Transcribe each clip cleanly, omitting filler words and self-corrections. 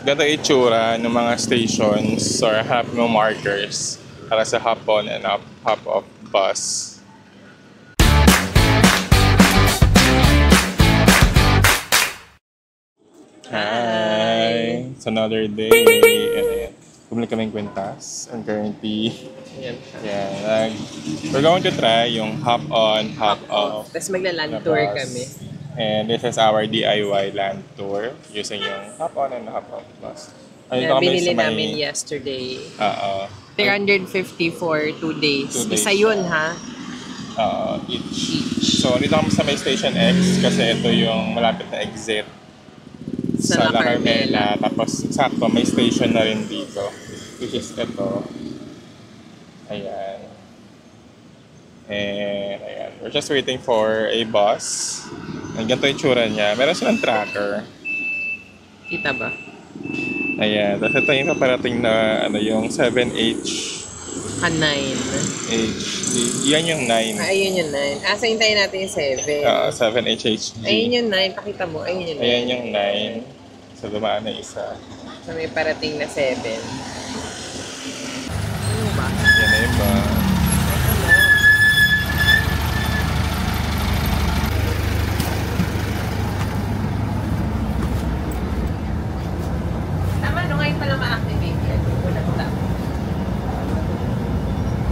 Ganito itsura ng mga stations or hop no markers para sa hop on and hop off bus. Hi! It's another day. And bumili kaming kwintas. And currently, we're going to try yung hop on, hop off. Tapos magla-land na tour bus. kami. And this is our DIY land tour using yung hop on and hop off bus. Na binili namin yesterday. 350 for 2 days. 2 days. Isa yun, ha? Each. So, dito kami sa may Station X kasi ito yung malapit na exit sa La Carmela. Tapos, sakto, may station na rin dito. Which is ito. Ayan. And, ayan. We're just waiting for a bus. And ganito yung tsura niya. Meron silang tracker. Kita ba? Ayan. Tapos ito yung paparating na, yung 7H. 9. Yan yung 9. Ayun yung 9. Asa hintayin natin yung 7. 7HHG. Ayun yung 9. Pakita mo. Ayun yung 9. Ayan yung 9. So, dumaan na isa. So, may parating na 7. Ano ba? Yan na yung bus. Tama, no? Ngayon pala ma-activate yan. Walang tap.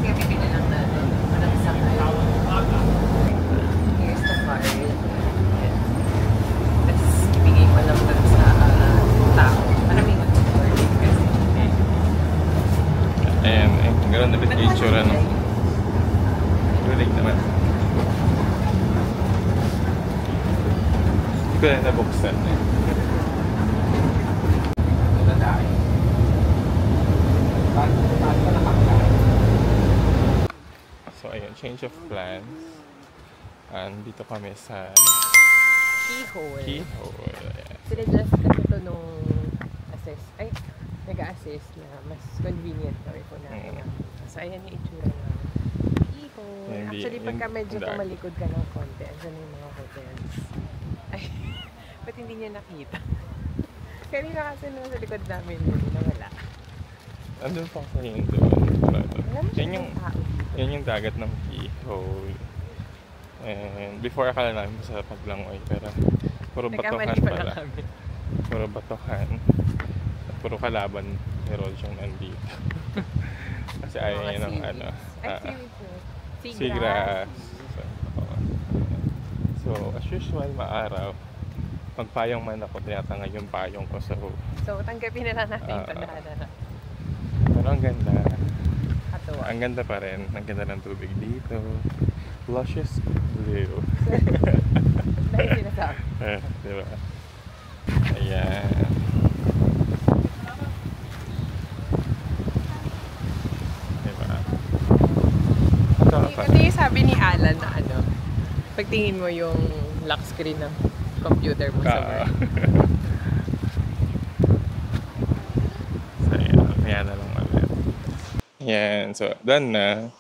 Sige, pipili lang natin. Walang sakay. Here's the card. Tapos, ibigay mo lang dun sa tao. Maraming mag-order kasi. Ayan, gano'n na bit yung itsura, no? Rulig naman. Hindi ko na nabuksan, eh. So, ayun, change of plans. And dito kami sa Keyhole. Ayan. Sila just kasi ito nung nag-assist na mas convenient daw ito natin. So, ayan yung itsura na keyhole. Hindi, Actually, pagka medyo dark. tumalikod ka ng konti, andyan yung mga hotels. Ay, ba't hindi niya nakita? Kanina kasi nung sa likod namin, hindi na wala. Andun pa sa yun doon. Alam mo siya Yan yung, yung tao dito. yan yung dagat ng keyhole. And before akala namin sa paglangoy, pero puro batuhan Nagkamali pala pala. kami. Puro batuhan. At puro kalaban ni Rod yung nandito. Kasi ayaw Mga niya ng seaweeds. ano. Seagrass. So, as usual, maaraw. Pagpayong man ako, tinatangay yung payong ko sa roof. So, tanggapin na lang natin yung tandaan na. Pero ang ganda. Katuwa. Ang ganda pa rin. Ang ganda ng tubig dito. Luscious blue. Dahil sinasabi. Diba? Ayan. Diba? Ito yung sabi ni Alan na pagtingin mo yung lock screen ng computer mo sa work. So, ayan na lang ulit. Ayan. So, done na.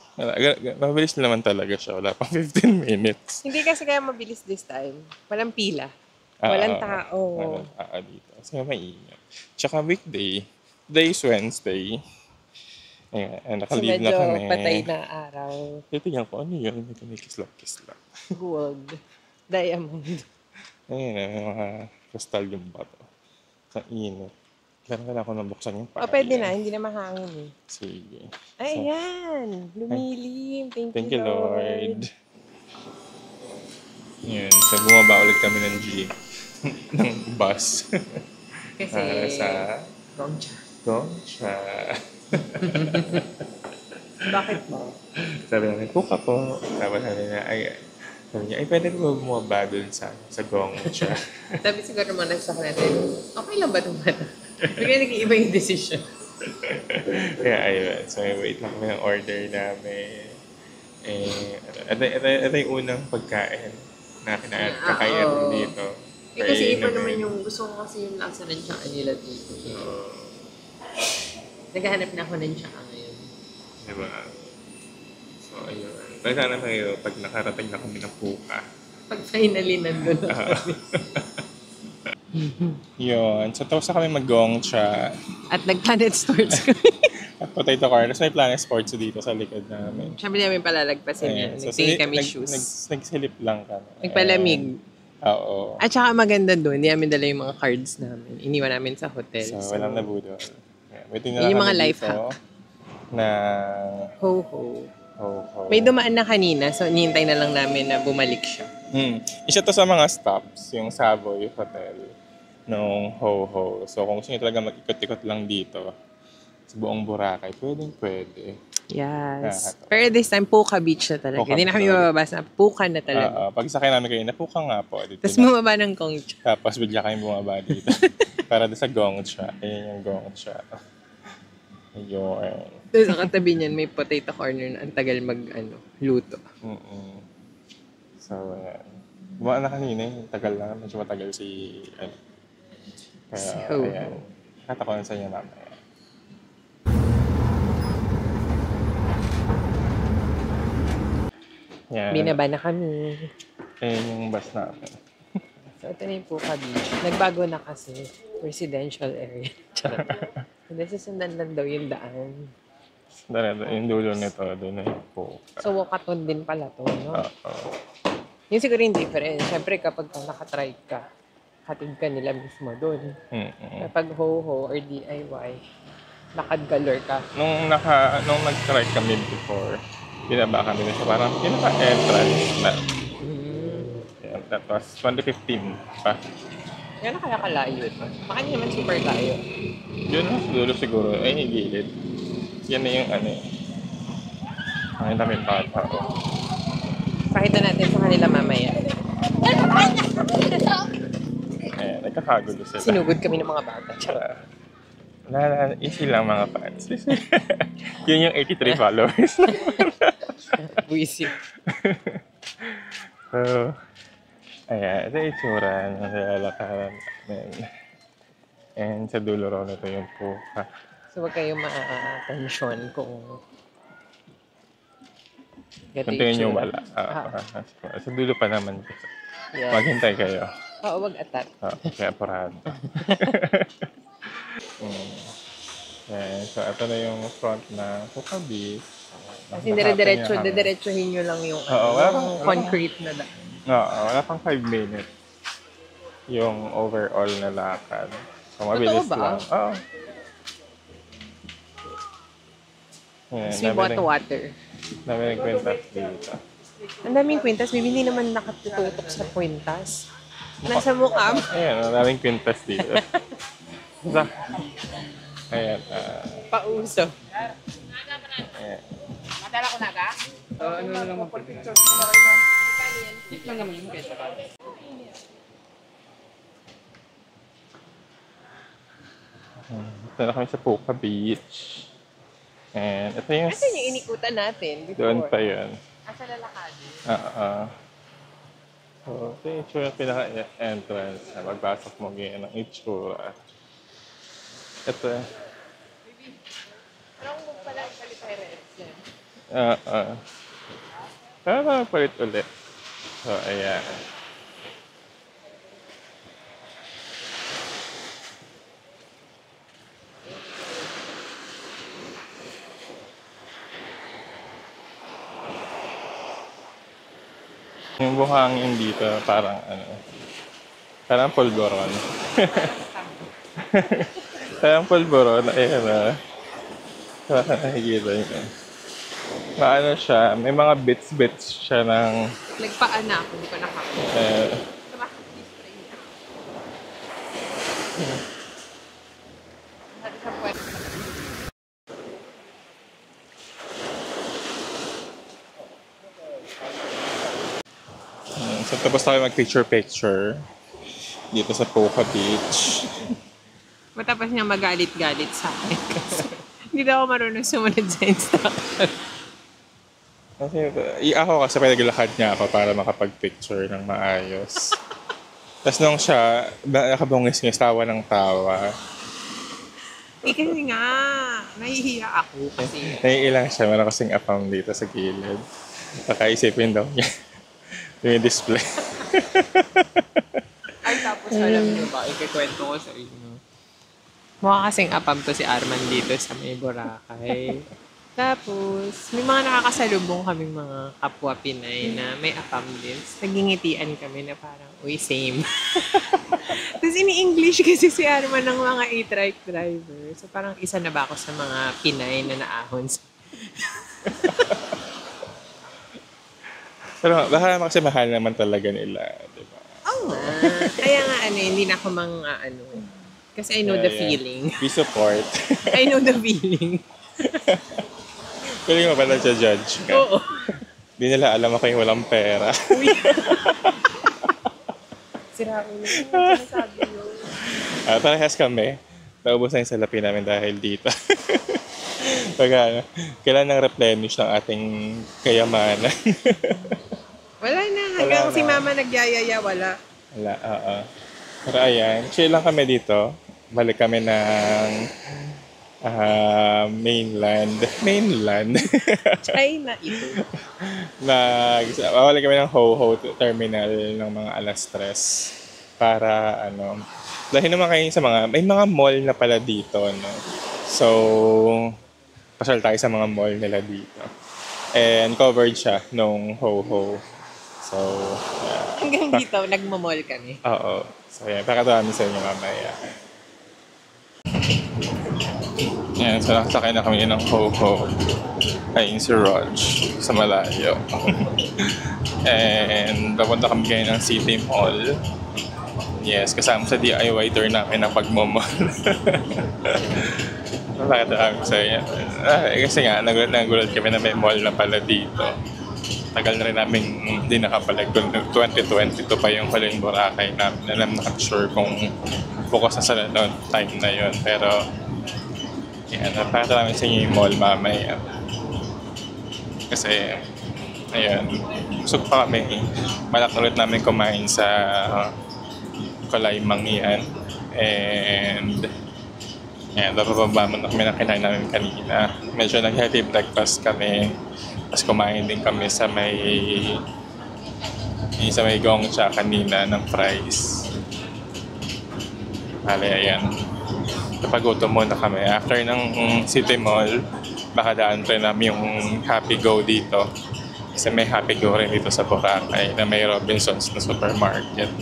Mabilis naman talaga siya. Wala pang 15 minutes. Hindi kasi kaya mabilis this time. Walang pila. Walang tao. Walang tao dito. Kasi maingat. Tsaka weekday. Today is Wednesday. Ayan, nakalive na kami. Medyo patay na araw. Titignan ko, ano yun? May kumikislap-kislap. Gold. Diamond. Ayan, may mga crystal yung bato. Sa init. Kailangan ako nabuksan yung paa. Pwede na. Hindi na mahangin eh. Sige. Ayan. Lumilim. Thank you, Lord. Yun. So, bumaba ulit kami ng jeep. ng bus. Kasi Para sa Gongcha. Bakit mo? Sabi namin, puka po. Sabi niya, pwede po bumaba dun sa Gongcha. Sabi siguro naman sa natin, okay lang ba ito ba? Bigla nag-iiba yung decision. Kaya ayun. So, wait lang kami ng order namin. Ito yung unang pagkain na kakain dito. Kasi iba naman yung gusto ko kasi yung lasa ng tsaka nila dito. Naghahanap na ako ng tsaka ngayon. Diba? So, ayun. Sana tayo pag nakarating na kami ng puka. Pag finally nandun na kami. Yun. So, tapos na kami mag-gongcha. At nag-Planet Sports kami. At potato corn. Tapos may Planet Sports dito sa likod namin. Siyempre namin palalagpasin yan. So, Nagtingin kami shoes. Nagsilip lang kami. Nagpalamig. Oo. At saka maganda doon, hindi namin dala yung mga cards namin. Iniwan namin sa hotel. So, walang nabudol. May Yun tinala yung mga kami life dito hack. na Ho-ho. ho-ho. May dumaan na kanina, so nihintay na lang namin na bumalik siya. Isa to sa mga stops, yung Savoy Hotel nung ho-ho. So, kung gusto nyo talaga mag-ikot-ikot lang dito sa buong Boracay, pwede. Yes. Pero this time, Puka Beach na talaga. Puka Hindi na kami Beach. bababas na Puka na talaga. Pag sakay namin kayo, napuka nga po. Dito Tapos na. bumaba ng Gongcha. Tapos bigla kayong bumaba dito. Para doon sa Gongcha. Ayan yung Gongcha. Ayun. Tapos sa katabi niyan, may potato corner na ang tagal luto. So, ayan. Bumaan na kanina eh. Tagal lang. Medyo matagal si... Kaya, Si Ho-ho. ayan. Katakunan sa inyo mamaya. Yan. Binaba na kami. Ayan yung bus natin. So ito na yung Puka Beach. Nagbago na kasi. Residential area. Charot. Hindi, susundan lang daw yung daan. Yung dulo nito, doon na yung po. So Wakaton din pala to, no? Oo. Yung siguro yung difference. Siyempre kapag nakatrike ka, hatid ka nila mismo doon. Kapag ho-ho or DIY, lakad-galore ka. Nung nag-try kami before, binaba kami na siya. Parang pinaka-entrance na. Yeah, that was 2015 pa. Yan na kaya kalayo ito. Baka hindi naman super layo. Yun na dulo siguro. Ay, yung gilid. Yan na yung Ang dami tao. Pakita natin sa kanila mamaya. Ayan, nagkakagulo sila. Sinugod kami ng mga bata. Charot. Easy lang mga fans. Yun yung 83 followers. Buisip. So, ayan, ito yung itsura ng lalakaran namin. And sa dulo raw nito yung Puka. So huwag kayong ma-tension kung Kuntingin yung wala. Sa dulo pa naman. Maghintay kayo. Oo, wag atat. Kaya porado. Ayan, so ito na yung front na Puka Beach. Kasi diretsuhin nyo lang yung concrete na daan. Wala pang 5 minutes yung overall na lakad. So, mabilis Totoo ba? lang. Oo. We bought water. Dami nagkwintas dito. Ang daming kwintas, maybe hindi naman nakatututok sa kwintas. Nasa mukha mo. Ayan, maraming kwintas dito. Ayan. Pauso. Ayan. Madala ko na ka? Ano na naman po? Ito lang naman yung kesa ka. Ito na kami sa Puka Beach. And ito yung... Asan yung inikutan natin before? Doon pa yun. Asa lalakadi? So, ito yung itsura ng pinaka-entrance. Magbasok mo ganyan ang itsura. Ito. Parang kung pala palit tayo yan. Kaya magpalit ulit. So, ayan. Yung buhangin dito, parang parang pulboron. Parang pulboron, ayan Parang nakikita nyo. Siya, may mga bits siya ng... Nagpaan na ako, hindi ko nakakita. So, tapos tayo mag-picture dito sa Puka Beach. Matapos niya magalit-galit sa akin kasi hindi daw ako marunong sumunod sa instruction. Ako kasi pinaglakad niya ako para makapag-picture ng maayos. Tapos nung siya, nakabungis-ngis, tawa ng tawa. Kasi nga, nahihiya ako kasi. Naiilang siya, meron kasing apam dito sa gilid. Baka isipin daw niya. Yung display. Ay, tapos So, alam niyo ba, ikikwento ko sa inyo. Mukha kasing apam to si Arman dito sa may Boracay. Tapos, may mga nakakasalubong kaming mga kapwa Pinay na may apam din. Nagingitian kami na parang, uy, same. Tapos ini-English kasi si Arman ng mga e-trike driver. So parang isa na ba ako sa mga Pinay na naahon sa... Pero baka kasi mahal naman talaga nila, di ba? Oo nga. Kaya nga hindi na ako kasi I know the feeling. We support. I know the feeling. Pwede mo pala siya judge ka. Oo. Di nila alam ako yung walang pera. Uy. Sira ulo. Sinasabi yun. Parehas kami. Naubos na yung salapi namin dahil dito. Pag kailan nang replenish ng ating kayamanan. Wala na. Hanggang si mama nagyayaya, wala. Wala, oo. Pero ayan, chill lang kami dito. Balik kami ng mainland. China ito. Balik kami ng Ho-Ho terminal ng mga alas 3 para dahil naman kayo sa may mga mall na pala dito, no? So, pasal tayo sa mga mall nila dito. And covered siya nung Ho-Ho. So, yeah. Hanggang dito, nagmamall kami. Oo. So, yeah. Pakatawa sa inyo mamaya. Yan, so nakasakay na kami ng Ho-Ho. Ayun si Rog sa malayo. And papunta kami ngayon ng City Mall. Yes, kasama sa DIY tour namin ng pagmamall. Nakakatawa ko sa inyo. Kasi nga, nagulat kami na may mall na pala dito. Tagal na rin namin hindi nakapalag. 2022 pa yung huling Boracay namin. Alam na kami sure kung focus na sa time na yun. Pero, yan, napakita namin sa inyo yung mall mamaya. Kasi, ayun, busog pa kami. Malak ulit namin kumain sa Kalaymang yan. And, yan, napapabama na kami na kinain namin kanina. Medyo nag-heavy breakfast kami. Tapos kumain din kami sa may Gongcha kanina ng fries. Bale, ayan. Napagutom muna kami. After ng City Mall, baka daan rin namin yung Happy Go dito. Kasi may Happy Go rin dito sa Boracay na may Robinsons na supermarket.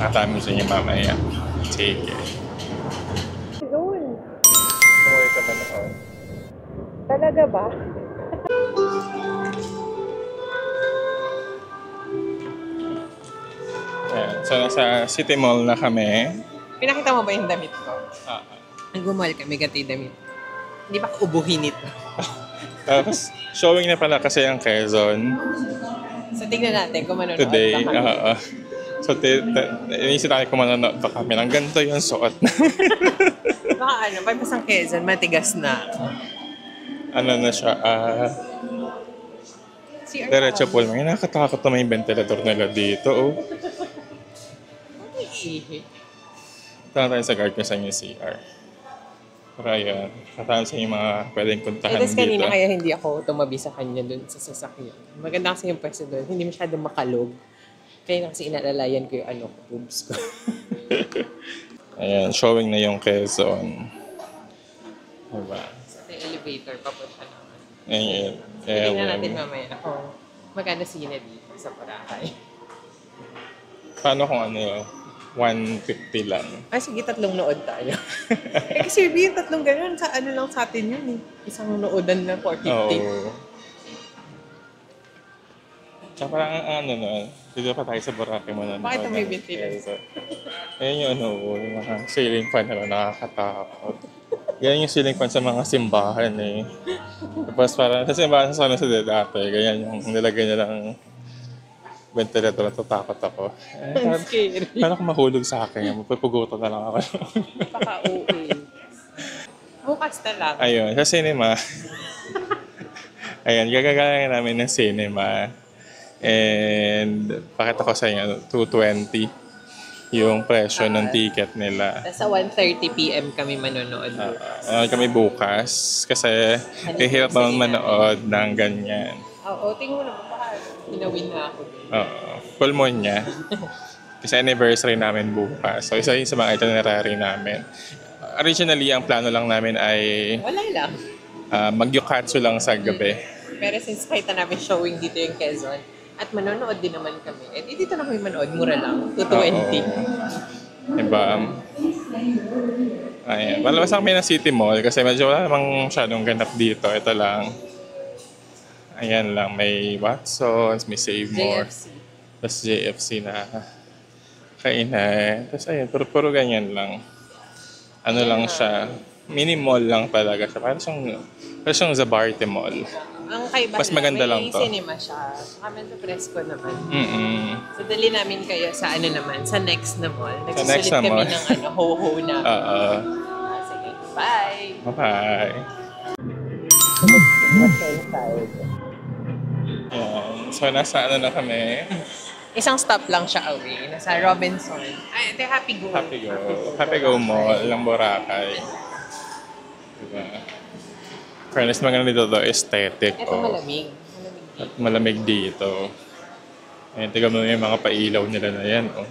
Nakatamin sa inyo mamaya. Sige. Doon. Umuwi ka man ako. Talaga ba? Ayan. So, nasa City Mall na kami. Pinakita mo ba yung damit ko? Nag-mall kami gati damit. Hindi ba ubuhin ito? Tapos, showing na pala kasi ang Quezon So, tignan natin kung manonood today. pa kami. So, inisip tayo kung manonood pa kami. Ang ganito yung suot. Baka may pasang Quezon, matigas na. Na siya, CR diretso po lang. Nakakatakot na may ventilator nila dito. Oh. Tara tayo sa guard ko sa inyo CR. Pero ayun, katahan sa inyo mga pwedeng puntahan Tapos dito. kanina kaya hindi ako tumabi sa kanya dun sa sasakyan. Maganda kasi yung pwesto dun. Hindi masyadong makalog. Kaya kasi inalalayan ko yung boobs ko. Ayan, showing na yung Quezon. Diba? Sa elevator, papunta naman. Ayan. Tingnan natin mamaya kung magkano sine dito sa Boracay. Paano kung 150 lang? Ay, sige, 3 nood tayo. Kasi yung 3 ganun, sa lang sa atin yun eh. Isang noodan na 450. Oo. Tsaka parang dito pa tayo sa Boracay mo na. Bakit may ventilator? Ayan yung mga ceiling fan na nakakatakot. Ganyan yung ceiling fan sa mga simbahan eh. Tapos parang sa simbahan sa dati, ganyan yung nilagay niya lang ventilator, natatakot ako. Ang scary. Paano kung mahulog sa akin? Mapupugutan na lang ako. Paka-OA. Bukas na lang. Ayun, sa cinema. Ayun, gagagalan namin ng cinema. And pakita ko sa inyo, 220 yung presyo ng ticket nila. Nasa 1:30 p.m. kami manonood. Kami bukas kasi kahirap naman manood ng ganyan. Oo, tingin mo na baka hinawin na ako. Oo. Pulmonya. Kasi anniversary namin bukas. So, isa yun sa mga itinerary namin. Originally, ang plano lang namin ay Wala lang. mag-yukatsu lang sa gabi. Pero since kahit na namin showing dito yung Quezon, at manonood din naman kami. Eh, dito na kami manood, mura lang. 220. Diba? Ayan. Malabas kami ng City Mall kasi medyo wala namang masyadong ganap dito. Ito lang. Ayan lang. May Watsons, may Save More. JFC. Tapos JFC na kainan. Tapos ayun, puro ganyan lang. Ano lang siya. Mini mall lang talaga siya. Parang siyang Zabarte Mall. Ang kaiba Mas maganda lang to. may cinema siya. Kami sa Fresco naman. Mm-mm. So, dali namin kayo sa ano naman, sa next na mall. next Nagsusulit na kami mall. ng ho-ho na. Sige, bye! Bye-bye. Ayan. So, nasa ano na kami? Isang stop lang siya away. Nasa Robinson. Ay, ito yung Happy Go. Happy Go Mall ng Boracay. Diba? Fairness, maganda dito to, aesthetic. Ito malamig. At malamig dito. Ayan, tignan mo yung mga pailaw nila na yan. Oh.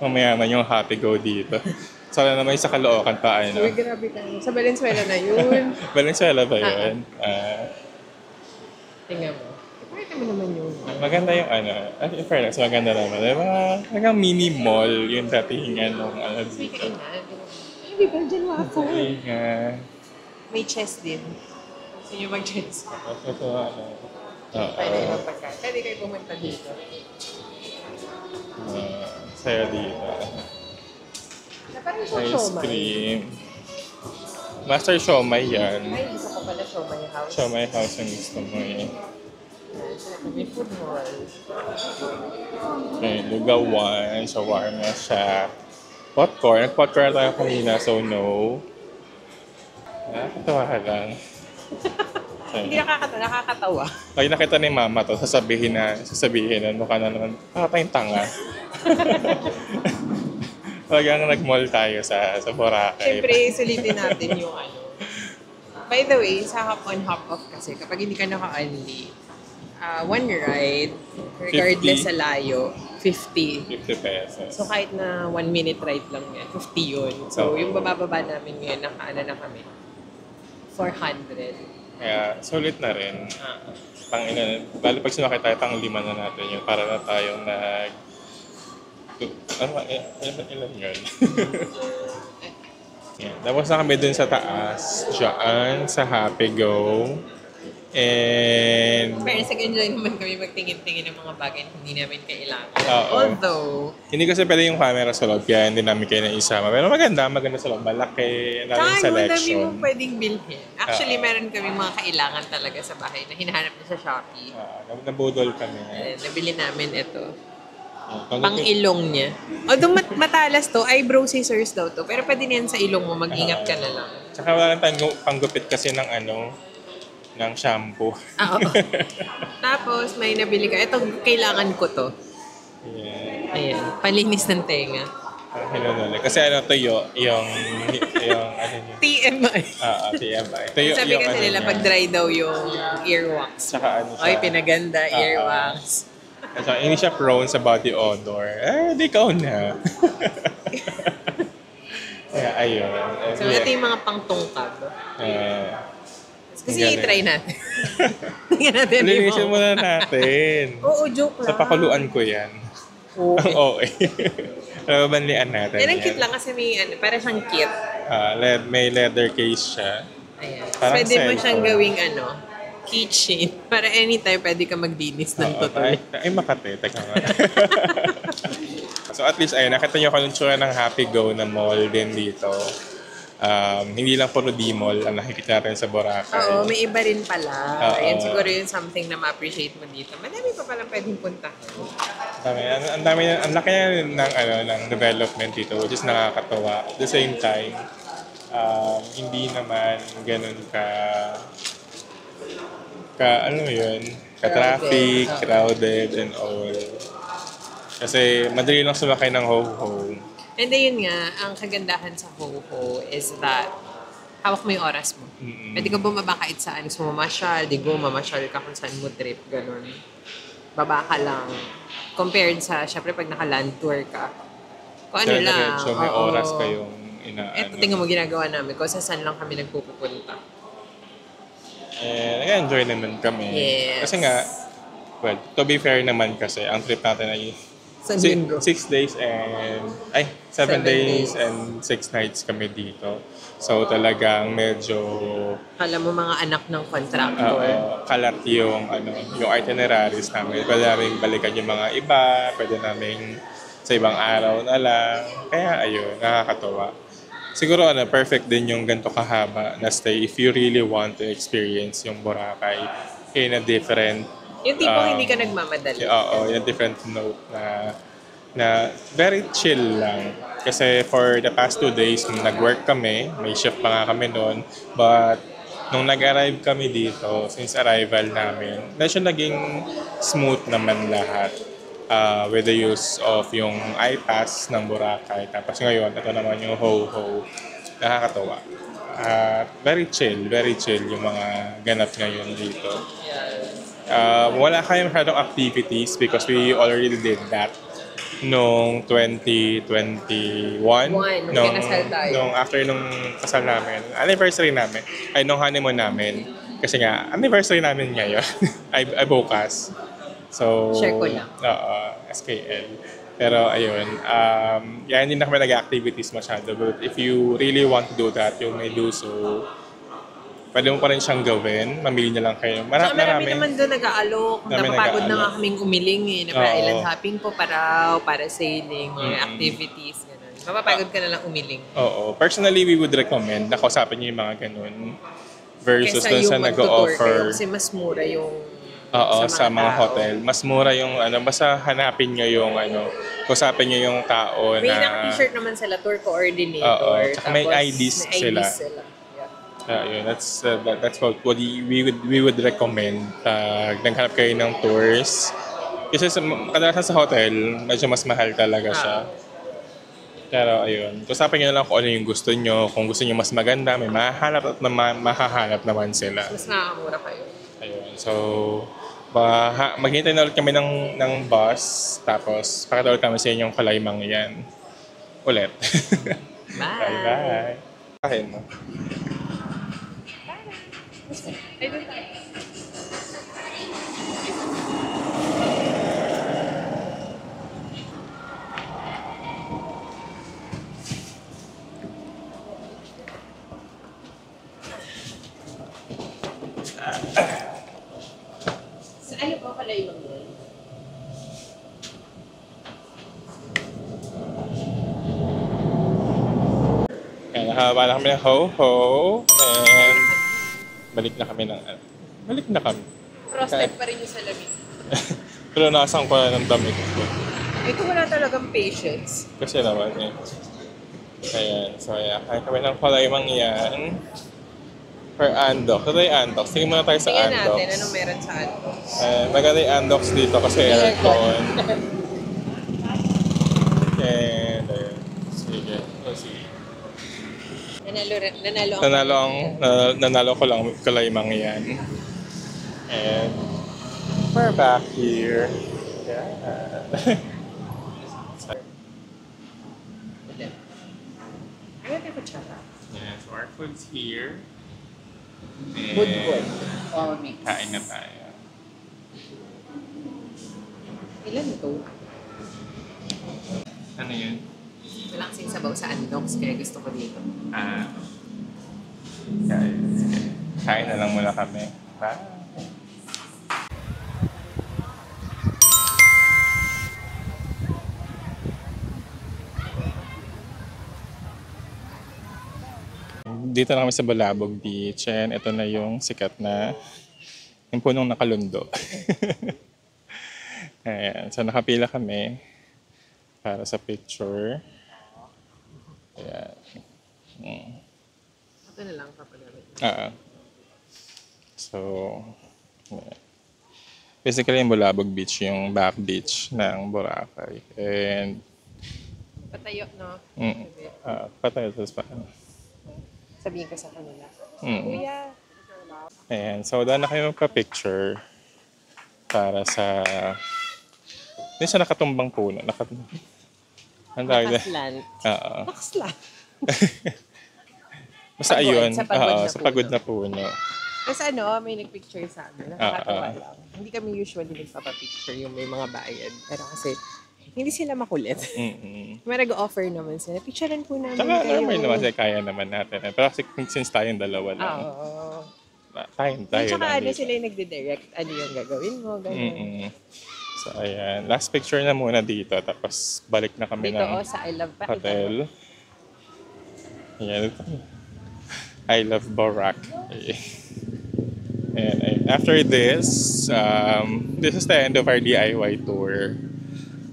Mamayaman yung Happy Go dito. Sana naman sa Caloocan pa, ano? Uy, grabe ka. Sa Valenzuela na yun. Valenzuela ba yun? Tingnan mo. Ipakita mo naman yung... Maganda yung ano. In fairness, maganda naman. Mga mini mall yung datingan ng ano May dito. kainan. Ay, may Belgian waffle. Ingat. May chess din. Gusto nyo mag-chess? Ito, ano. Pwede yung pagkain. Pwede kayo pumunta dito. Saya dito. Na parang siyang Ice siomai. cream. Master Siomai yan. Ay, gusto ko pala siomai house. Siomai house yung gusto mo eh. May food hall. Okay, lugawan, shawarma siya. Popcorn. Nag-popcorn tayo kanina, so no. Nakakatawa ka lang. Hindi nakakatawa. Pag nakita ni mama to, sasabihin na mukha na naman, tayong tanga. Talagang nag-mall tayo sa Boracay. Siyempre, sulitin natin yung ano. By the way, sa hop on, hop off kasi, kapag hindi ka naka-unli, one ride, regardless 50. sa layo, 50. 50 pesos. So kahit na 1 minute ride lang yan, 50 yun. So yung bababa namin ngayon, naka-ano na kami, 400. Kaya sulit na rin. Lalo pag sumakay tayo, tang-lima na natin yun para na tayong ilan yun? Yeah. Tapos na kami dun sa taas, dyan, sa Happy Go. And Pero nag-enjoy naman kami magtingin-tingin ng mga bagay na hindi namin kailangan. Oo. Although, hindi kasi pwede yung camera sa loob, kaya hindi namin kayo naisama. Pero maganda sa loob. Malaki, ang daming madami selection. mong pwedeng bilhin. Actually, meron kami mga kailangan talaga sa bahay na hinahanap na sa Shopee. Nabudol kami. Nabili namin ito. Pang Pang ilong niya. Although matalas to, eyebrow scissors daw to. Pero pwede na yan sa ilong mo, mag-ingat ka na lang. Tsaka wala lang tayong panggupit kasi ng ng shampoo. Oo. Tapos, may nabili ka. Ito, kailangan ko to. Yeah. Ayan, palinis ng tenga. Hello. Kasi tuyo, yung ano yun. TMI. TMI. Tuyo Sabi yung kasi nila, niya. pag dry daw yung earwax. Tsaka ano siya. Ay, pinaganda, earwax. At saka hindi siya prone sa body odor. Di ikaw na. Kaya ayun. So, ito yung mga pangtungkab. Kasi i-try natin. Tingnan natin Linisin muna natin. Oo, joke lang. Sa pakuluan ko yan. Okay. Okay. Banlian natin. Yan ang cute lang kasi may, para siyang kit. May leather case siya. Ayan. Parang Pwede mo cellphone. siyang gawing keychain. Para anytime pwede ka maglinis ng tutoy. Ay, Makati. Teka nga. So at least, ayun, nakita nyo kung tsura ng Happy Go na mall din dito. Hindi lang puro D-Mall ang nakikita natin sa Boracay. Oo, may iba rin pala. Oo. Ayan, siguro yun something na ma-appreciate mo dito. Madami pa palang pwedeng puntahan. Ang laki ng development dito, which is nakakatawa. At the same time, hindi naman ganun ka-traffic, crowded, and all. Kasi madali lang sumakay ng ho-ho. And then yun nga, ang kagandahan sa Ho-Ho is that hawak mo yung oras mo. Mm-mm. Pwede ka bumaba kahit saan. Gusto mo mamasyal, di go, mamasyal ka kung saan mo trip, ganun. Baba ka lang. Compared sa, syempre pag naka-land tour ka, kung ano lang. Diretso, may oo. oras kayong Eto, tingnan mo ginagawa namin kung saan lang kami nagpupunta. Nag-enjoy naman kami. Yes. Kasi nga, well, to be fair naman kasi, ang trip natin ay Sa linggo. 6 days and... Ay, 7 7 days days. and 6 nights kami dito. So talagang medyo Alam mo mga anak ng contractor. kalat yung itineraries namin. Pwede namin balikan yung mga iba, pwede namin sa ibang araw na lang. Kaya ayun, nakakatuwa. Siguro perfect din yung ganito kahaba na stay if you really want to experience yung Boracay in a different Yung tipong hindi ka nagmamadali. Oo, in a different note na very chill lang. Kasi for the past 2 days, nung nag-work kami, may shift pa nga kami noon. But nung nag-arrive kami dito, since arrival namin, medyo naging smooth naman lahat with the use of yung iPass ng Boracay. Tapos ngayon, ito naman yung Ho-Ho. Nakakatawa. Very chill yung mga ganap ngayon dito. Wala kayong masyadong activities because we already did that noong 2021. Nung kinasal tayo. Nung after nung kasal namin, anniversary namin, ay nung honeymoon namin. Kasi nga, anniversary namin ngayon, ay bukas. So, Share ko lang. SKL. Pero ayun, hindi na kami nag-activities masyado. But if you really want to do that, you may do so. Pwede mo pa rin siyang gawin. Mamili na lang kayo. Marami naman doon nag-aalok. Marami Napapagod na nag-aalok. nga kaming umiling eh. Nagpa-island hopping po para sailing, mga activities. Ganun. Mapapagod ka na lang umiling. Oo. Personally, we would recommend na kausapin niyo yung mga ganun versus Kesa dun sa yung mag-tour kayo. nag-o-offer. Kasi mas mura yung Sa mga tao. hotel. Mas mura yung basta hanapin nyo yung kausapin nyo yung tao May na... naka-t-shirt naman sila, tour coordinator. Oo. Tsaka may Tapos IDs may sila. Yeah. Yun, that's what we would recommend. Naghanap kayo ng tours. Kasi kadalasan sa hotel, medyo mas mahal talaga siya. Pero ayun, kusapin nyo na lang kung ano yung gusto nyo. Kung gusto nyo mas maganda, may mahahanap at mahahanap naman sila. Mas nakakamura kayo. Ayun, so maghintay na ulit kami ng bus. Tapos pakita ulit kami sa inyong kalaymang yan. Ulit. Bye! Bye-bye. Kain mo. Ay, doon tayo. Sa ano ba pala yung yun? Kaya nakahaba na kami ng ho-ho. And balik na kami. Frosted pa rin yung salamin. Pero nasang ko na ng damit ko. Ito wala talagang patience. Kasi naman Ayan. So ayan. Kaya kami ng kalaymang yan. For Andox. Ito yung Andox. Tingin muna tayo sa Tingnan Andox. natin anong meron sa Andox. Maganda yung Andox dito kasi aircon. And ayun. Sige. Sige. Nanalo ko lang kalaymang yan. And we're back here. Yeah. Ano ito ko tsaka? Yeah, so our food's here. And Budbud. All mix. kain na tayo. Ilan ito? Ano yun? Wala kasing sabaw sa Andox, kaya gusto ko dito. Kain na lang muna kami. Bye! Dito na kami sa Balabog Beach and ito na yung sikat na yung punong nakalundo. Ayan. So nakapila kami para sa picture. Ayan. Ito na lang papagamit. So, yeah. Basically yung Balabog Beach, yung back beach ng Boracay. And Patayo, no? patay ito sa Sabihin ko sa kanila. Kuya! Ayan, so doon na kayo magpa-picture para sa Hindi siya nakatumbang puno. Ang tawag na. Nakaslant. Oo. Nakaslant. Basta Pagod, ayun. sa pagod na Sa pagod na puno. Tapos may nagpicture sa amin. Nakakatawa lang. Hindi kami usually nagpapapicture yung may mga bayad. Pero kasi, hindi sila makulit. May nag-offer naman sila. Picturean po namin Tsaka kayo. normal naman kasi kaya naman natin. Pero kasi since tayong dalawa lang, Oo. tayo Tsaka lang dito. sila yung nagde-direct. Ano yung gagawin mo, gano'n. So, ayan. Last picture na muna dito. Tapos, balik na kami Dito, ng sa I Love Pakita. hotel. Ayan. I love Boracay. And after this, this is the end of our DIY tour.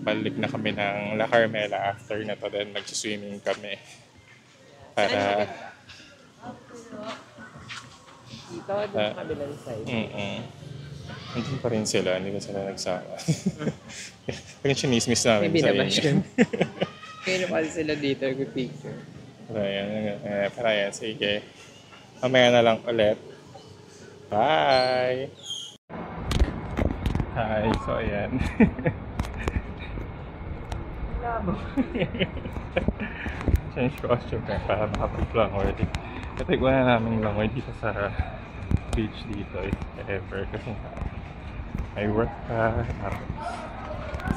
Balik na kami ng La Carmela after na to. Then, nag-swimming kami. Para... Dito, doon sa kabilang side. Nandun pa rin sila, hindi ba sila nagsawa? Pag chinismis namin May sa binabash inyo. yun. Kaya naman sila dito, nag-picture. Pero ayan, sige. Mamaya na lang ulit. Bye! Hi, so ayan. Change costume na para makapag-langoy. Katig na namin langoy dito sa beach dito if ever kasi may work pa.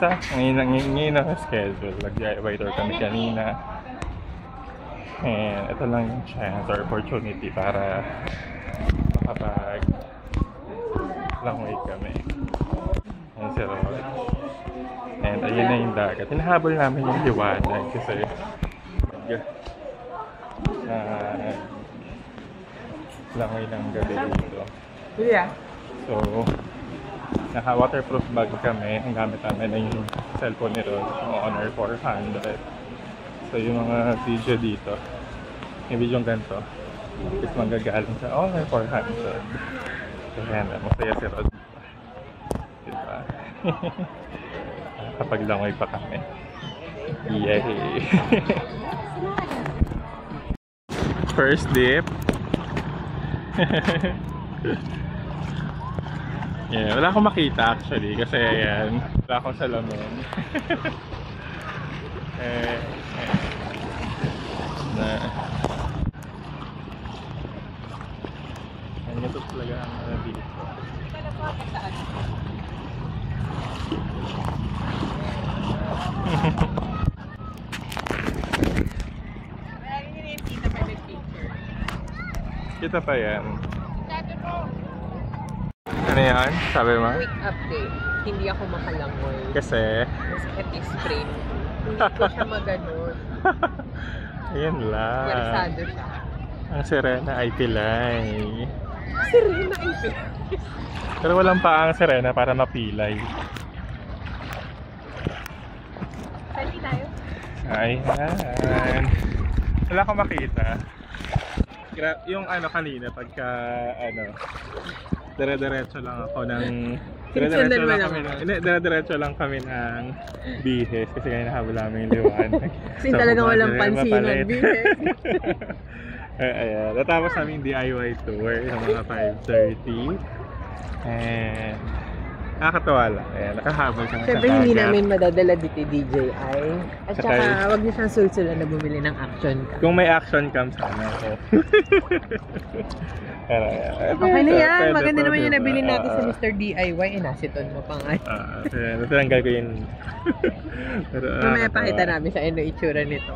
Sa ngayon na schedule. Nag-DIY tour kami kanina. And ito lang yung chance or opportunity para makapag langoy kami. Ayan si Roy. And ayun na yung dagat. Hinahabol namin yung liwanag kasi langoy ng gabi dito. Yeah. So, naka-waterproof bag kami. Ang gamit namin ay yung cellphone ni Ron, yung Honor 400. So, yung mga video dito, yung video ganito, is manggagaling sa Honor 400. So, yan, masaya si Ron. Diba? Kapag langoy pa kami. Yay! First dip. Yeah, wala akong makita actually kasi ayan, wala akong salamin. Ano ito talaga ang dito. Kita pa yan. Ano yan? Sabi mo? Quick update. Hindi ako makalangoy. Kasi? Masakit yung sprain. Hindi ko siya maganon. Ayan lang. Versado siya. Ang Serena ay pilay. Serena ito. Pero walang pa ang Serena para mapilay. Sali tayo. Ayan. Wala akong makita. Yung ano kanina, pagka dire-diretso lang ako ng dire-diretso lang kami ng bihes kasi kaya nahabol namin yung liwanag. Kasi talagang walang pansinan bihes. Ayan. Natapos namin DIY tour ng mga 5:30. And nakakatawa lang. Ayan, nakahabol kami Siyempre sa hindi dagat. namin madadala dito DJI. At saka wag niyo siyang sulsulan na bumili ng action cam. Kung may action cam sana ako. Pero ayan. Okay na yan. Pwede Maganda po, naman yung diba? nabili natin sa Mr. DIY. Inasiton mo pa nga. Ayan, natanggal ko yun. Pero, Mamaya pakita namin sa inyo itsura nito.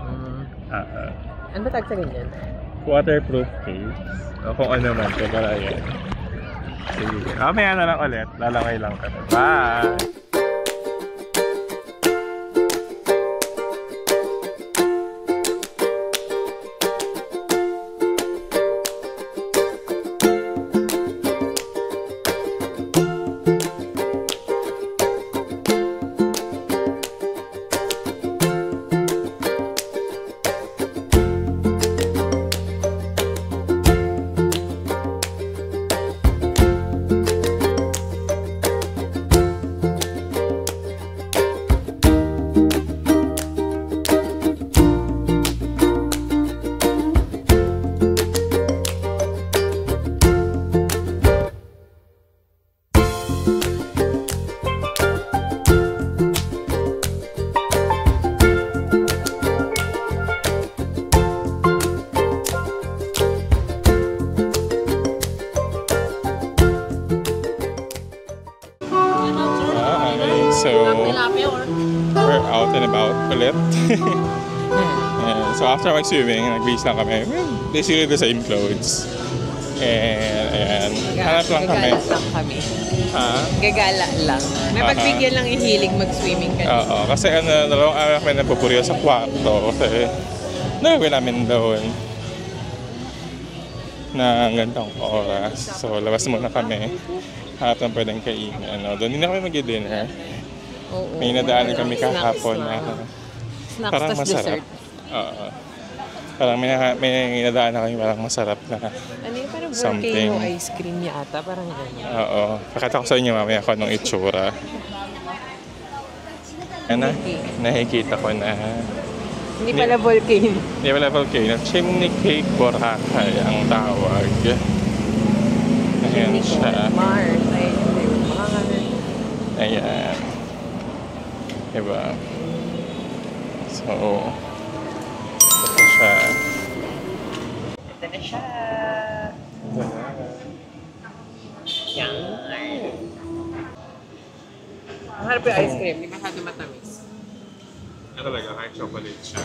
Ano ba tag sa ganyan? Waterproof case. O kung ano man. Pero ayan. Sige. Mamaya na lang ulit. Lalakay lang kami. Bye! ulit. So after mag-swimming, nag-base lang kami. Basically the same clothes. And ayan, hanap lang kami. Gagala lang kami. Ha? Gagala lang. May pagbigyan lang ihilig mag-swimming kanina. Oo, kasi dalawang araw kami napupuryo sa kwarto. Kasi nagawin namin doon na gantong oras. So labas muna kami. Hanap ng pwedeng kainin. Doon hindi na kami mag-dinner. Oo. May nadaanan kami kahapon na Snacks parang tas masarap. dessert. Oo. Parang may nadaanan kami parang masarap na. Ano yung parang Something. volcano ice cream yata? Parang gano'n. Oo. Pakita ko sa inyo mamaya kung anong itsura. Ano? Nakikita ko na. Hindi pala volcano. Hindi pala volcano. Chimney Cake Boracay ang tawag. Ayan siya. Mars. Ayun. Mga ganun. Ayan. Diba? So, ito siya. Ito na siya. Yan. Ang harap yung ice cream. Hindi masyado matamis. Ano talaga, kahit chocolate siya.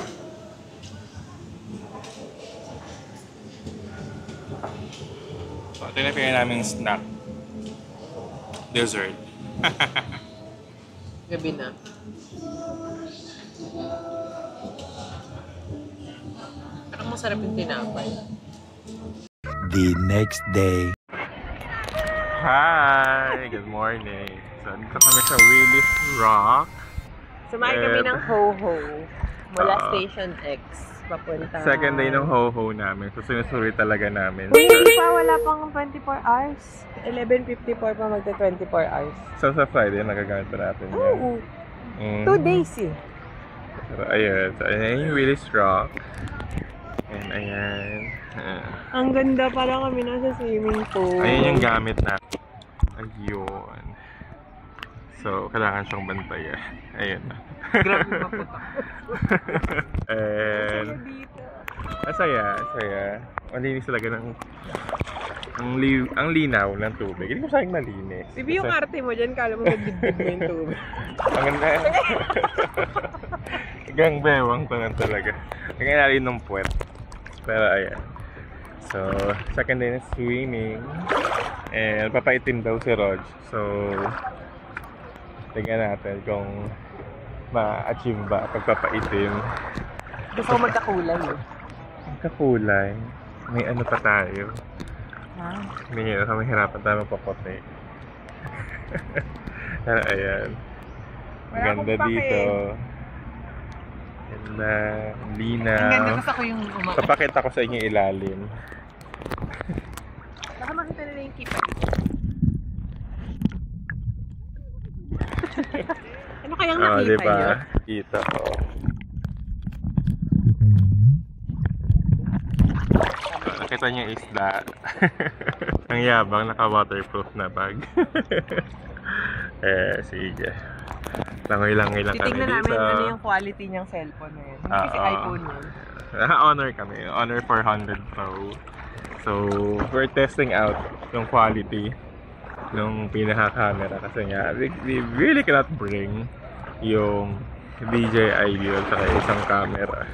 So, ito na pinag namin snack. Dessert. Gabi na. Parang masarap yung tinapay. The next day. Hi! Good morning. So, dito kami sa Willis Rock. Sumakay kami ng Ho-Ho mula Oo. Station X papunta. Second day ng ho-ho namin. So, sinusuri talaga namin. Hindi pa, wala pang 24 hours. 11:54 pa magta 24 hours. So, sa Friday, nagagamit pa natin yun. Oo. 2 days eh. So, ayun. So, ayan yung Willis Rock. And ayan. Ang ganda, parang kami nasa swimming pool. Ayan yung gamit natin. Ayun. So, kailangan siyang bantayan. Ayun na. Grabe maputa. And, masaya. Ang linis talaga ng ang linaw ng tubig. Hindi ko sayang malinis. Sibi yung arte mo dyan, kala mo nagdibdib mo yung tubig. Ang ganda. Hanggang bewang pa lang talaga. Hanggang nalin ng puwet. Pero ayan. So, second day na swimming. And papaitim daw si Rog. So, tingnan natin kung ma-achieve ba pagpapaitim. Gusto ko magkakulay eh. Kakulay. May ano pa tayo. Ha? Hindi kami hirapan tayo magpapote. Pero ayan. Ang ganda dito. Ganda. Linaw. Ang ganda, gusto ko yung Papakita ko sa inyo ilalim. Baka makita nila yung kipa. Ano kayang nakita Diba? nyo? Kita ko. Nakita niyo yung isda. Ang yabang, naka-waterproof na bag. Sige. Langoy-langoy lang kami Titignan dito. namin ano yung quality niyang cellphone na yun. Kasi iPhone yun. Honor kami. Honor 400 Pro. So, we're testing out yung quality ng pinaka-camera kasi nga, we really cannot bring yung DJI Ideal sa isang camera.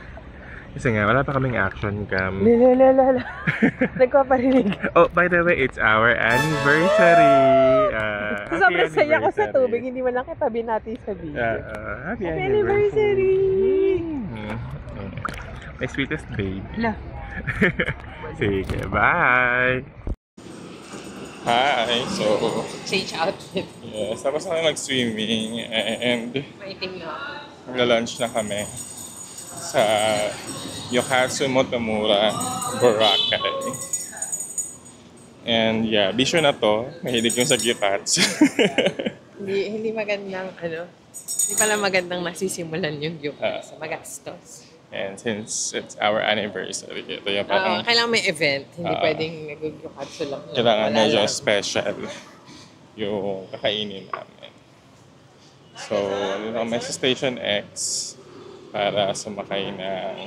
Kasi nga, wala pa kaming action cam. Lalalala. Nagpaparinig. Oh, by the way, it's our anniversary! Sobrang saya ko sa tubig, hindi man lang katabi natin sa video. Happy anniversary! My sweetest babe. Hala. Sige, bye! Hi! So, Change outfit. yes, tapos na kami mag-swimming and Maitim na. magla-lunch na kami sa Yohatsu Motomura, Boracay. And yeah, bisyo na to. Mahilig yung sa gyukatsu. Hindi magandang hindi pala magandang nasisimulan yung gyukatsu. Magastos. And since it's our anniversary, ito yung parang Kailangan may event. Hindi pwedeng nag-gyukatsu lang. kailangan Wala medyo lang. special yung kakainin namin. So, dito kami sa Station X para sumakay ng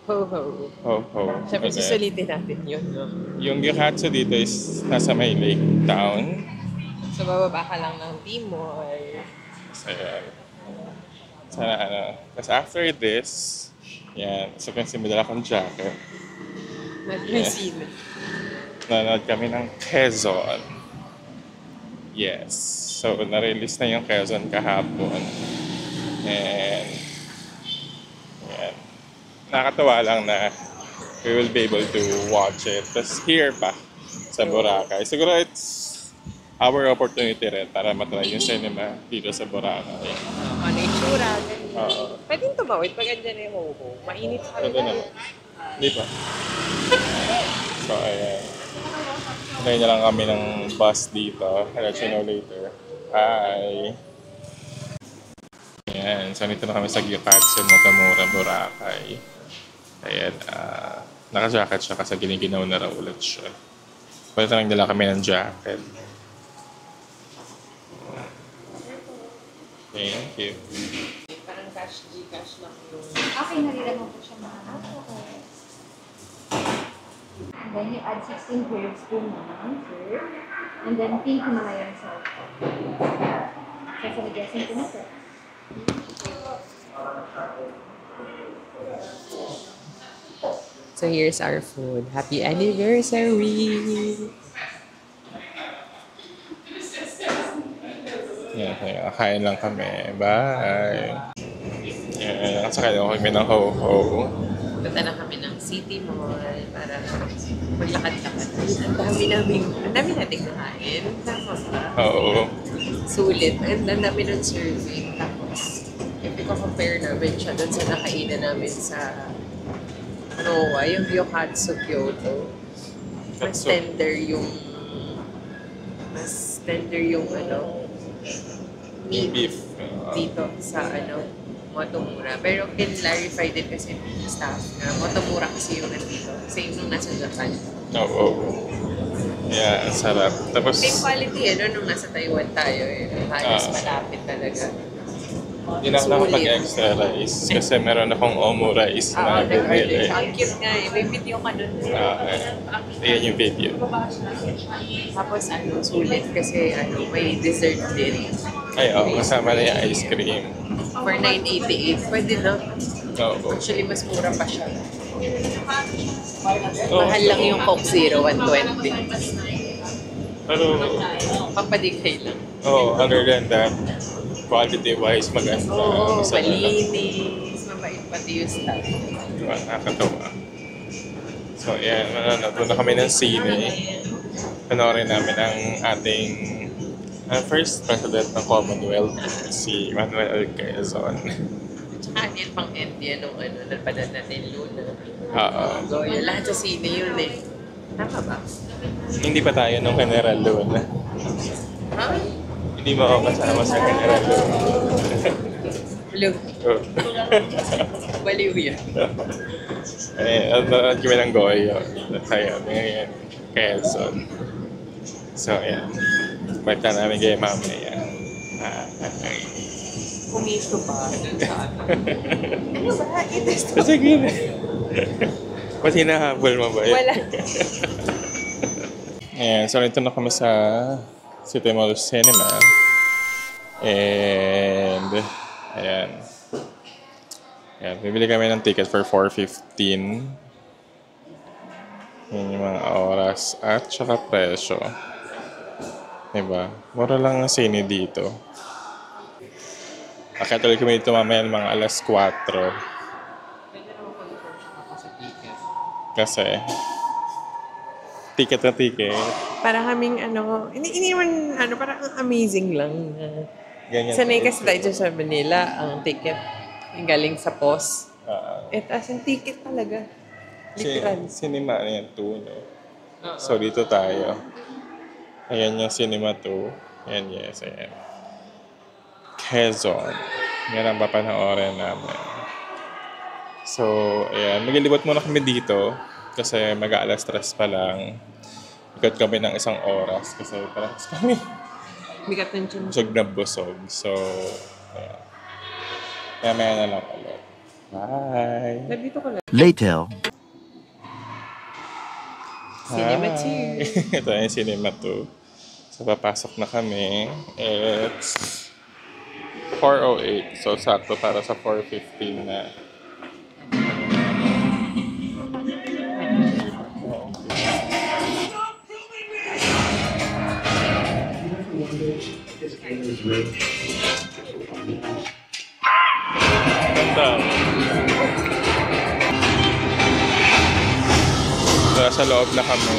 Ho-ho. ho-ho. Siyempre, Okay. susulitin natin yun, no? Yung gyukatsu dito is nasa may lake town. So, bababa ka lang ng Timor. So, ayan. Sana ano. Tapos after this, yan. So kasi may dala akong jacket. Nag-receive. Nanood kami ng Quezon. Yes. So, na-release na yung Quezon kahapon. And, yan. Nakakatawa lang na we will be able to watch it. Tapos here pa sa Boracay. Siguro it's our opportunity rin para matry yung cinema dito sa Boracay. Ano yung tsura, ganyan. Oo. Pwedeng tumawid pag andyan na yung Hoho. Mainit sa Ito naman. Di ba? So, ayan. Hintayin na lang kami ng bus dito. I'll let you know later. Hi! Ayan. So, nito na kami sa Gyukatsu Motomura, Boracay. Ayan. Naka-jacket siya kasi giniginaw na raw ulit siya. Pwede lang nila kami ng jacket. Thank you. Parang cash, Gcash lang yung... Okay, narilan mo po siya mga. And then you add 16 curves po naman, sir. And then pink mo na yan, sir. So, saligasin ko na, sir. So here's our food. Happy anniversary! Yan, kain lang kami. Bye! Yan, nakasakay ako kami ng Ho-Ho. Punta na kami ng City Mall para maglakad-lakad. Ang dami nating nakain. Tama ba? Oo. Sulit. And ang dami ng serving. Tapos, if i-compare namin siya doon sa nakainan namin sa Noa, yung Gyokatsu Kyoto. Mas Katsu. tender yung ano, Yung meat beef. dito sa ano, Motomura. Pero clarify din kasi ng staff na Motomura kasi yung nandito. Same nung nasa Japan. Oo. Yeah, ang sarap. Tapos, Same quality nung nasa Taiwan tayo halos malapit talaga. hindi na ako nakapag-extra rice kasi meron akong omu rice na Nag-order binili. siya. Ang cute nga may video ka dun. Ayan yung video. Tapos sulit kasi may dessert din. Ay, kasama na yung ice cream. For 988, pwede na. Oo. Actually, mas mura pa siya. Oh, Mahal lang yung Coke Zero, 120. Pero, Pampadigay lang. other than that, quality-wise, maganda. Oo, Masarap. malinis. Mabait pati yung staff. Diba? Nakakatawa. So, yan. Doon na kami ng sine. Panoorin namin ang ating first president ng Commonwealth, si Manuel L. Quezon. Tsaka yan pang India nung napanood natin Luna. Oo. Goya, lahat sa sine yun eh. Tama ba? Hindi pa tayo nung General Luna. Ha? Hindi mo ako kasama sa General Luna. Baliw. Oh. Baliw yun. Nanonood kami ng Goyo. Kaya, ngayon, Quezon. So, ayan. Balik na namin kayo mamaya. Pumiso pa dun sa ano ba? Ito Sige na. Ba't hinahabol mo ba yun? Wala. Ayan, so nito na kami sa City Mall Cinema. And, ayan. Ayan, bibili kami ng ticket for 4:15. Yan yung mga oras at saka presyo. Diba? Mura lang ang sine dito. Akatuloy kami dito mamaya ng mga alas 4. Kasi, ticket na ticket. Para kaming hindi naman parang amazing lang. Ganyan. Sanay kasi tayo dyan sa Manila, ang ticket yung galing sa POS. As in ticket talaga. Literal. Cinema na yan, 2, no? So, dito tayo. Ayan yung Cinema 2. Ayan, yes, ayan. Quezon. Yan ang papanoorin namin. So, ayan. Maglilibot muna kami dito kasi mag-aalas 3 pa lang. Ikot kami ng 1 oras kasi parang kami Bigat ng tiyan. busog na busog. So, ayan. Kaya maya na lang ulit. Bye! Dito ka lang. Later. Cinema Hi. 2. Ito yung Cinema 2. So, papasok na kami. It's 4:08. So, sakto para sa 4:15 na. Ganda. Sa loob na kami.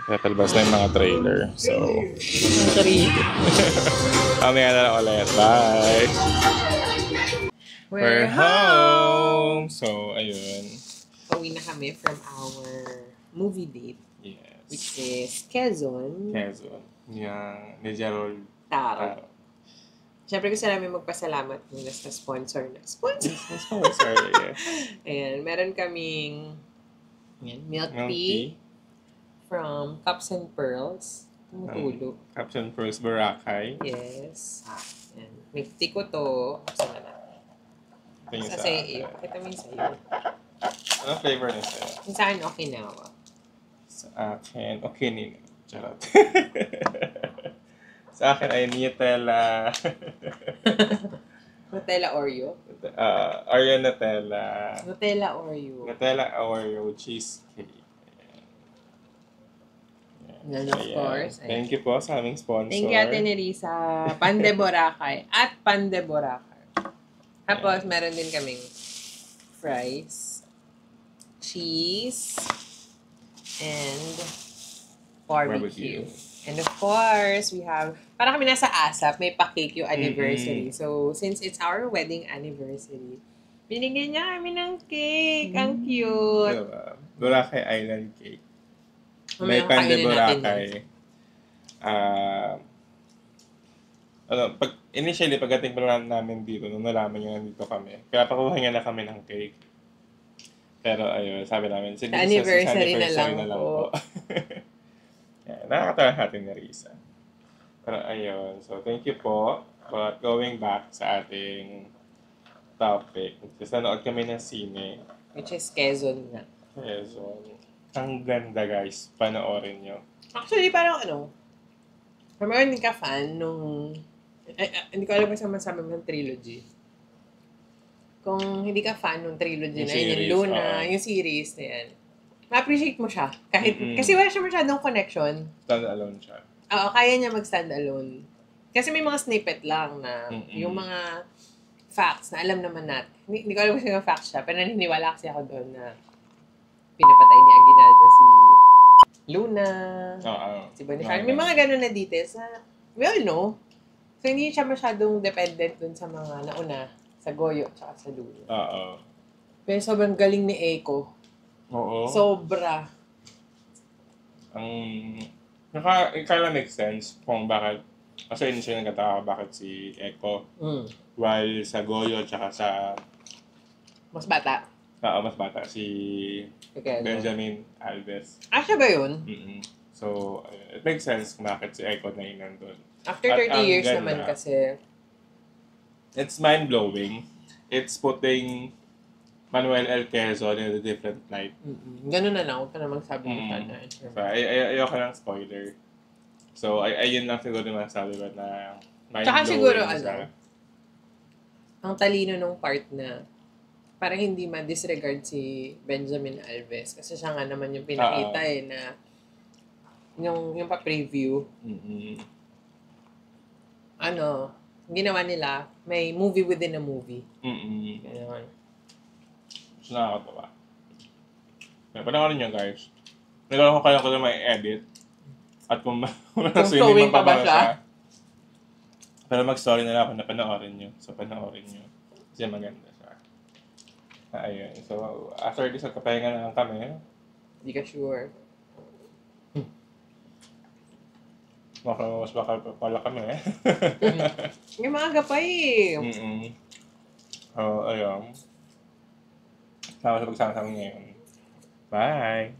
Tatalbas na yung mga trailer. So, mamaya na lang ulit. Bye! We're home! So, ayun. Pauwi na kami from our movie date, Yes. which is Quezon. Quezon. Yung ni Gerald Taro. Taro. Siyempre gusto namin magpasalamat muna sa sponsor na. Sponsor! Sorry, yes. Ayan, meron kaming milk Milk tea tea. from Cups and Pearls. Tumutulo. Captain First Boracay. Yes. Ayan. Milk tea ko to. Saan na natin? Ito yung Sa sa iyo. akin. Pakita mo yung sa'yo. Anong flavor na sa'yo? Yung sa akin, Okinawa. Sa akin, okay nino. Charot. Sa akin ay Nutella. Nutella Oreo. Oreo Nutella. Nutella Oreo. Nutella Oreo cheesecake. And of Ayan. course. Ayan. Thank you po sa aming sponsor. Thank you, Ate Nerissa. Pande Boracay. At Pande Boracay. Tapos, meron din kaming fries, cheese, and barbecue. And of course, we have, para kami nasa ASAP, may pa-cake yung anniversary. So, since it's our wedding anniversary, binigyan niya kami ng cake. Ang cute. Diba? Boracay Island Cake. May Mamaya Pande kakainin natin Boracay. Initially, pagdating pa lang namin dito, nung nalaman nyo nandito kami, kaya pakuha niya na kami ng cake. Pero ayun, sabi namin, sige, Anniversary na lang po. Yeah, nakakatawa natin ni Risa. Pero ayun, so thank you po. But going back sa ating topic, kasi nanood kami ng sine. Which is Quezon nga. So, ang ganda guys, panoorin nyo. Actually, parang meron din ka fan nung, hindi ko alam kung saan masabi mo ng trilogy. Kung hindi ka fan nung trilogy Yung na yun, series, yung Luna, oo. yung series na yan, ma-appreciate mo siya. Kahit, Mm-mm. kasi wala siya masyadong connection. Stand alone siya. Oo, kaya niya mag-stand alone. Kasi may mga snippet lang na Mm-mm. yung mga facts na alam naman natin. Hindi ko alam kung sino facts siya, pero naniniwala kasi ako doon na pinapatay ni Aguinaldo si Luna, Oo. si Bonifacio. May mga ganun na details na we all know. So, hindi siya masyadong dependent dun sa mga nauna, sa Goyo, tsaka sa Luna. Oo. Pero sobrang galing ni Eiko. Oo. Sobra. Kaya make sense kung bakit, kasi hindi siya nagkataka bakit si Echo, while sa Goyo, tsaka sa, Mas bata. mas bata, si Okay, Benjamin Alves. siya ba yun? Mm-mm. So, it makes sense kung bakit si Echo na yun nandun. After At 30 ang years ganda. naman kasi, It's mind-blowing. It's putting Manuel L. Quezon in a different light. ganun na lang. Huwag ka na magsabi ng Mm. sana. So, ayoko ng spoiler. So, ayun lang siguro yung masabi ko na mind-blowing Tsaka siguro, siya. ang talino nung part na parang hindi ma-disregard si Benjamin Alves. Kasi siya nga naman yung pinakita na yung pa-preview. Mm-mm. Ginawa nila, may movie within a movie. Mm-mm. Ganun. So, nakakatawa. Panoorin nyo, guys. Nagkaroon ko kayo kung may edit. At kung showing pa ba siya? Pero mag-story na lang ako na panoorin nyo. So, panoorin nyo. Kasi maganda siya. Ayun. So, after this, magpapahinga na lang kami. Hindi ka sure. Mas baka pala kami eh. Yung maaga pa eh. Mm-mm. Ayun. Sama sa pagsama-sama ngayon. Bye!